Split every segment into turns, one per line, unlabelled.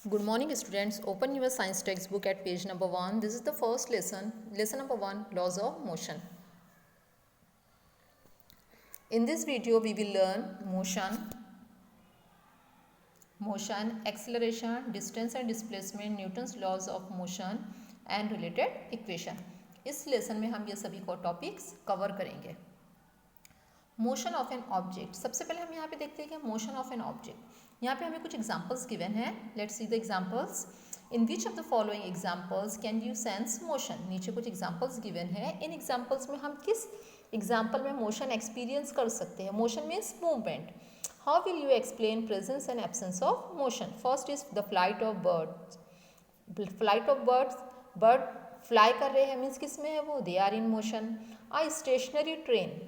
Good morning students, open your science textbook at page number 1. This is the first lesson, lesson number 1, laws of motion. In this video we will learn motion, acceleration, distance and displacement, Newton's laws of motion and related equation. इस lesson में हम ये सभी को topics cover करेंगे. Motion of an object, सबसे पहले हम यहाँ पे देखते हैं कि मोशन ऑफ एन ऑब्जेक्ट. यहाँ पे हमें कुछ एग्जांपल्स गिवन है. Let's see the examples. In which of the following examples can you sense motion. नीचे कुछ एग्जांपल्स गिवन है. इन एग्जांपल्स में हम किस एग्जांपल में मोशन एक्सपीरियंस कर सकते हैं. Motion means movement. How will you explain presence and absence of motion. First is the flight of birds. Flight of birds, bird fly कर रहे हैं मीन्स किस में है वो, they are in motion. A stationary train,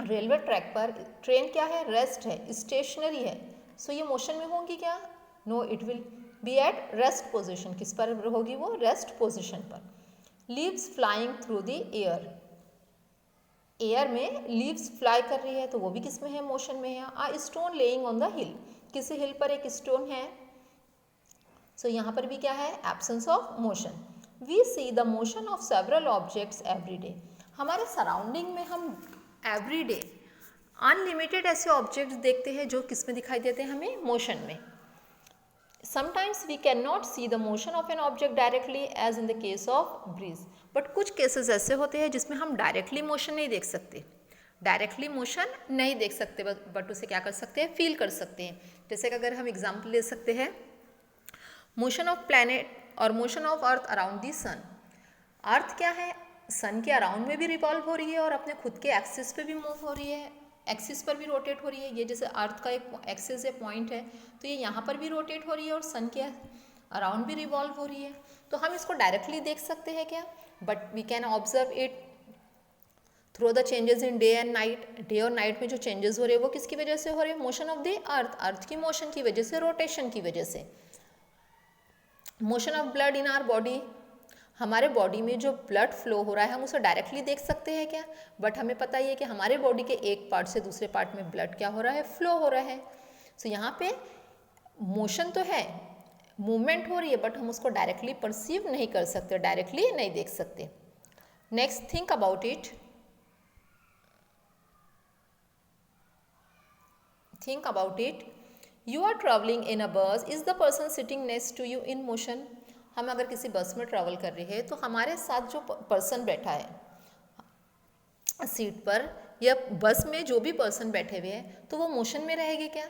railway track पर train क्या है, रेस्ट है, स्टेशनरी है. सो ये मोशन में होंगी क्या, no, it will be at rest position. किस पर होगी वो, रेस्ट पोजीशन पर. Leaves flying through the air, air में लीव्स फ्लाई कर रही है तो वो भी किस में है, मोशन में है. A stone lying on the hill, किसी हिल पर एक स्टोन है. सो यहाँ पर भी क्या है, absence of motion. We see the motion of several objects every day. हमारे सराउंडिंग में हम एवरी डे अनलिमिटेड ऐसे ऑब्जेक्ट्स देखते हैं जो किस में दिखाई देते हैं हमें, मोशन में. Sometimes we cannot see the motion of an object directly as in the case of breeze. But कुछ केसेस ऐसे होते हैं जिसमें हम डायरेक्टली मोशन नहीं देख सकते. डायरेक्टली मोशन नहीं देख सकते बट उसे क्या कर सकते हैं, फील कर सकते हैं. जैसे कि अगर हम एग्जाम्पल ले सकते हैं, मोशन ऑफ प्लैनेट और motion of earth around the sun. Earth क्या है, सन के अराउंड में भी रिवॉल्व हो रही है और अपने खुद के एक्सिस पे भी मूव हो रही है, एक्सिस पर भी रोटेट हो रही है. ये जैसे अर्थ का एक एक्सिस है, पॉइंट है, तो ये यहाँ पर भी रोटेट हो रही है और सन के अराउंड भी रिवॉल्व हो रही है. तो हम इसको डायरेक्टली देख सकते हैं क्या, but we can observe it through the changes in day and night. Day और नाइट में जो चेंजेस हो रहे हैं वो किसकी वजह से हो रहे हैं, motion of the earth, earth की मोशन की वजह से, रोटेशन की वजह से. Motion of blood in our body, हमारे बॉडी में जो ब्लड फ्लो हो रहा है हम उसे डायरेक्टली देख सकते हैं क्या, बट हमें पता ही है कि हमारे बॉडी के एक पार्ट से दूसरे पार्ट में ब्लड क्या हो रहा है, फ्लो हो रहा है. सो यहाँ पे मोशन तो है, मूवमेंट हो रही है, बट हम उसको डायरेक्टली परसीव नहीं कर सकते, डायरेक्टली नहीं देख सकते. Next, think about it. Think about it. You are travelling in a bus, is the person sitting next to you in motion. हम अगर किसी बस में ट्रैवल कर रहे हैं तो हमारे साथ जो पर्सन बैठा है सीट पर या बस में, जो भी पर्सन बैठे हुए हैं तो वो मोशन में रहेंगे क्या.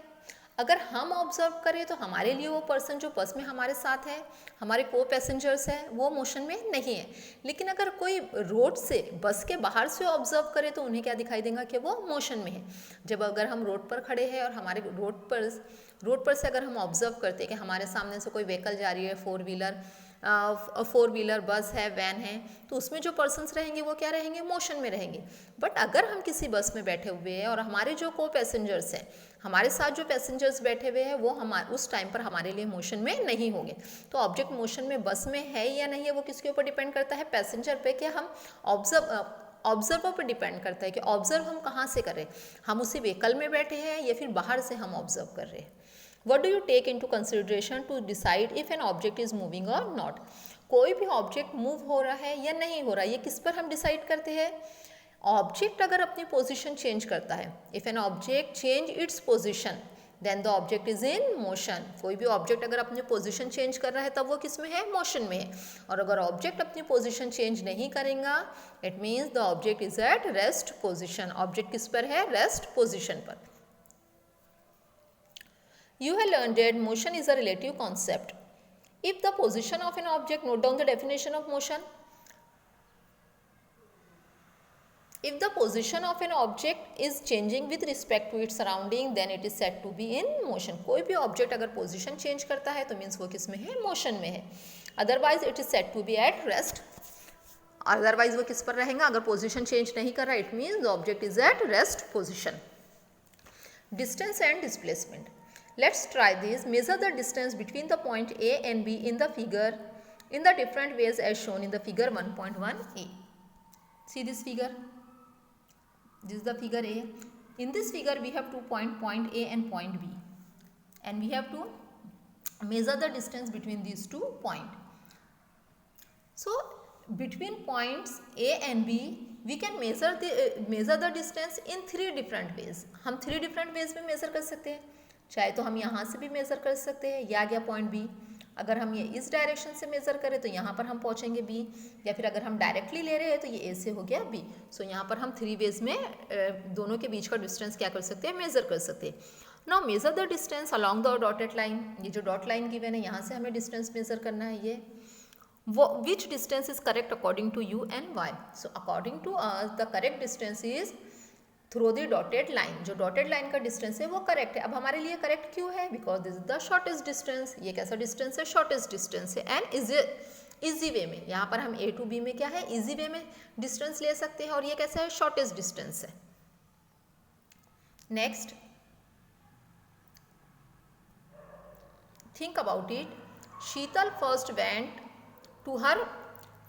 अगर हम ऑब्जर्व करें तो हमारे लिए वो पर्सन जो बस में हमारे साथ है, हमारे को पैसेंजर्स हैं, वो मोशन में नहीं है. लेकिन अगर कोई रोड से, बस के बाहर से ऑब्जर्व करे तो उन्हें क्या दिखाई देगा कि वो मोशन में है. जब अगर हम रोड पर खड़े हैं और हमारे रोड पर से अगर हम ऑब्जर्व करते हैं कि हमारे सामने से कोई व्हीकल जा रही है, फोर व्हीलर बस है, वैन है, तो उसमें जो पर्सन्स रहेंगे वो क्या रहेंगे, मोशन में रहेंगे. बट अगर हम किसी बस में बैठे हुए हैं और हमारे जो को पैसेंजर्स हैं, हमारे साथ जो पैसेंजर्स बैठे हुए हैं, वो हमारे उस टाइम पर हमारे लिए मोशन में नहीं होंगे. तो ऑब्जेक्ट मोशन में बस में है या नहीं है वो किसके ऊपर डिपेंड करता है, पैसेंजर पे. कि हम ऑब्जर्वर पर डिपेंड करता है कि ऑब्जर्व हम कहाँ से कर रहे हैं, हम उसी व्हीकल में बैठे हैं या फिर बाहर से हम ऑब्जर्व कर रहे हैं. What do you take into consideration to decide if an object is moving or not? कोई भी ऑब्जेक्ट मूव हो रहा है या नहीं हो रहा है, ये किस पर हम डिसाइड करते हैं. ऑब्जेक्ट अगर अपनी पोजीशन चेंज करता है, if an object change its position then the object is in motion. कोई भी ऑब्जेक्ट अगर अपनी पोजीशन चेंज कर रहा है तब वो किस में है, मोशन में है. और अगर ऑब्जेक्ट अपनी पोजीशन चेंज नहीं करेगा, it means the object is eight rest position. Object किस पर है, रेस्ट पोजीशन पर. You have learned that motion is a relative concept. If the position of an object, note down the definition of motion. If the position of an object is changing with respect to its surrounding, then it is said to be in motion. कोई भी object अगर position change करता है तो means वो किस में है, मोशन में है. Otherwise it is said to be at rest. Otherwise वो किस पर रहेगा, अगर पोजीशन चेंज नहीं कर रहा, it means the object is eight rest position. Distance and displacement. Let's try this. Measure the distance between the point A and B in the figure in the different ways as shown in the figure 1.1a. See this figure. This is the figure A. In this figure we have 2 point A and point B, and we have to measure the distance between these 2 points. So between points A and B we can measure the distance in 3 different ways. हम 3 different ways में measure कर सकते हैं. चाहे तो हम यहाँ से भी measure कर सकते हैं, ये आ गया point B. अगर हम ये इस डायरेक्शन से मेज़र करें तो यहाँ पर हम पहुँचेंगे B, या फिर अगर हम डायरेक्टली ले रहे हैं तो ये A से हो गया B. सो यहाँ पर हम 3 वेज में दोनों के बीच का डिस्टेंस क्या कर सकते हैं, मेज़र कर सकते हैं. Now measure the distance along the dotted line. ये जो डॉट लाइन गिवन है यहाँ से हमें डिस्टेंस मेज़र करना है. ये which distance is correct according to you and why. So according to us the correct distance is through the dotted line. जो डॉटेड लाइन का डिस्टेंस है वो करेक्ट है. अब हमारे लिए करेक्ट क्यों है? Because this is the shortest distance. ये कैसा डिस्टेंस है? शॉर्टेस्ट डिस्टेंस है. एंड इजी वे में, यहाँ पर हम A to B में क्या है, इजी वे में डिस्टेंस ले सकते हैं. और ये कैसा है? शॉर्टेस्ट डिस्टेंस है. Next, think about it. Sheetal first went to her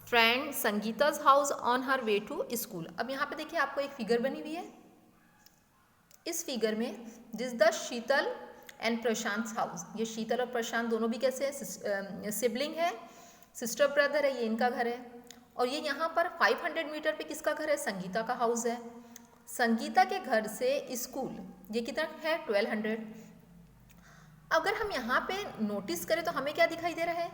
friend Sangeeta's house on her way to school. अब यहाँ पे देखिए आपको एक फिगर बनी हुई है. इस फिगर में this the Sheetal and Prashant house. ये शीतल और प्रशांत दोनों भी कैसे हैं? सिबलिंग है, सिस्टर ब्रदर है. ये इनका घर है. और ये यहाँ पर 500 मीटर पे किसका घर है? संगीता का हाउस है. संगीता के घर से स्कूल ये कितना है? 1200. अगर हम यहाँ पे नोटिस करें तो हमें क्या दिखाई दे रहा है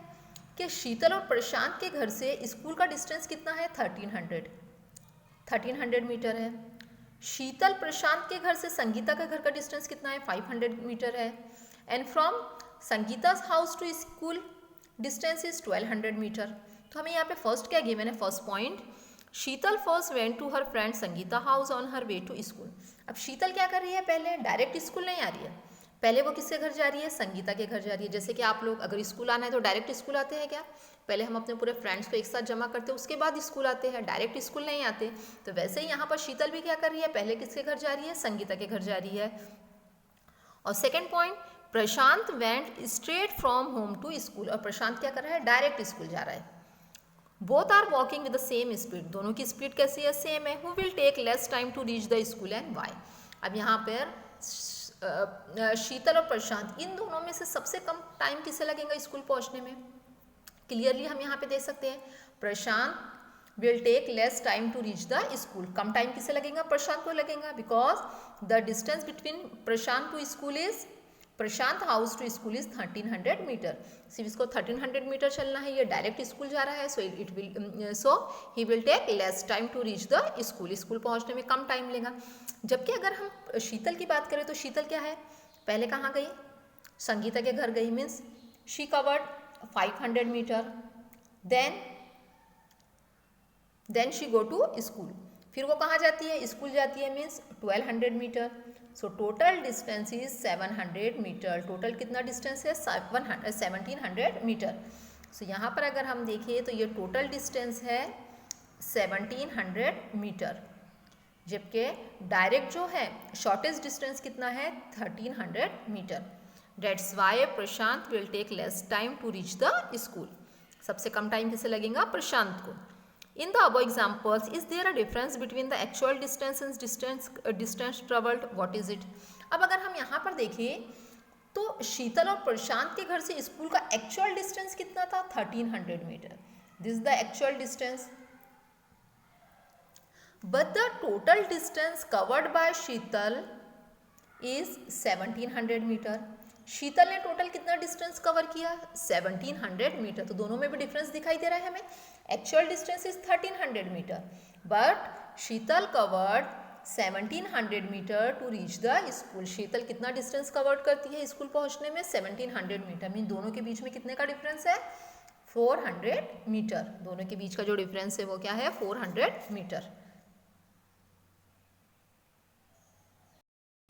कि शीतल और प्रशांत के घर से स्कूल का डिस्टेंस कितना है? 1300 मीटर है. शीतल प्रशांत के घर से संगीता का घर का डिस्टेंस कितना है? 500 मीटर है. And from Sangeeta's house to school distance is 1200 metre. तो हमें यहाँ पे फर्स्ट क्या गिवन है? First point, Sheetal first went to her friend Sangeeta house on her way to school. अब शीतल क्या कर रही है? पहले डायरेक्ट स्कूल नहीं आ रही है. पहले वो किसके घर जा रही है? संगीता के घर जा रही है. जैसे कि आप लोग अगर स्कूल आना है तो डायरेक्ट स्कूल आते हैं क्या? पहले हम अपने पूरे फ्रेंड्स को एक साथ जमा करते हैं, उसके बाद स्कूल आते हैं, डायरेक्ट स्कूल नहीं आते. तो वैसे ही यहाँ पर शीतल भी क्या कर रही है? पहले किसके घर जा रही है? संगीता के घर जा रही है. और second point, Prashant went straight from home to school. और प्रशांत क्या कर रहा है? डायरेक्ट स्कूल जा रहा है. Both are walking with the same speed. दोनों की स्पीड कैसी है? सेम है. Who will take less time to reach the school and why. अब यहाँ पर शीतल और प्रशांत इन दोनों में से सबसे कम टाइम किसे लगेगा स्कूल पहुंचने में? क्लियरली हम यहाँ पे देख सकते हैं Prashant will take less time to reach the school. कम टाइम किसे लगेगा? प्रशांत को लगेगा. Because the distance between Prashant to school is, Prashant house to school is 1300 metre. सिर्फ इसको 1300 मीटर चलना है. ये डायरेक्ट स्कूल जा रहा है. So he will take less time to reach the school. School पहुंचने में कम टाइम लेगा. जबकि अगर हम शीतल की बात करें तो शीतल क्या है? पहले कहाँ गई? संगीता के घर गई. Means she covered 500 metre. Then she go to school. फिर वो कहाँ जाती है? स्कूल जाती है. Means 1200 metre. So total distance is 700 metre. Total कितना डिस्टेंस है? 1700 मीटर. सो यहाँ पर अगर हम देखें तो ये टोटल डिस्टेंस है 1700 मीटर. जबकि डायरेक्ट जो है शॉर्टेस्ट डिस्टेंस कितना है? 1300 metre. That's why Prashant will take less time to reach the school. सबसे कम टाइम किसे लगेगा? प्रशांत को. In the above examples, is there a difference between the actual distance and distance traveled? What is it? अब अगर हम यहाँ पर देखें तो शीतल और प्रशांत के घर से स्कूल का एक्चुअल डिस्टेंस कितना था? 1300 metre. This is the actual distance. But the total distance covered by Sheetal is 1700 metre. Sheetal ने टोटल कितना डिस्टेंस कवर किया? 1700 मीटर. तो दोनों में भी डिफरेंस दिखाई दे रहा है हमें. Actual distance is 1300 metre but Sheetal covered 1700 metre to reach the school. Sheetal कितना डिस्टेंस कवर्ड करती है स्कूल पहुंचने में? 1700 मीटर. मीन दोनों के बीच में कितने का डिफरेंस है? 400 मीटर. दोनों के बीच का जो डिफरेंस है वो क्या है? 400 मीटर.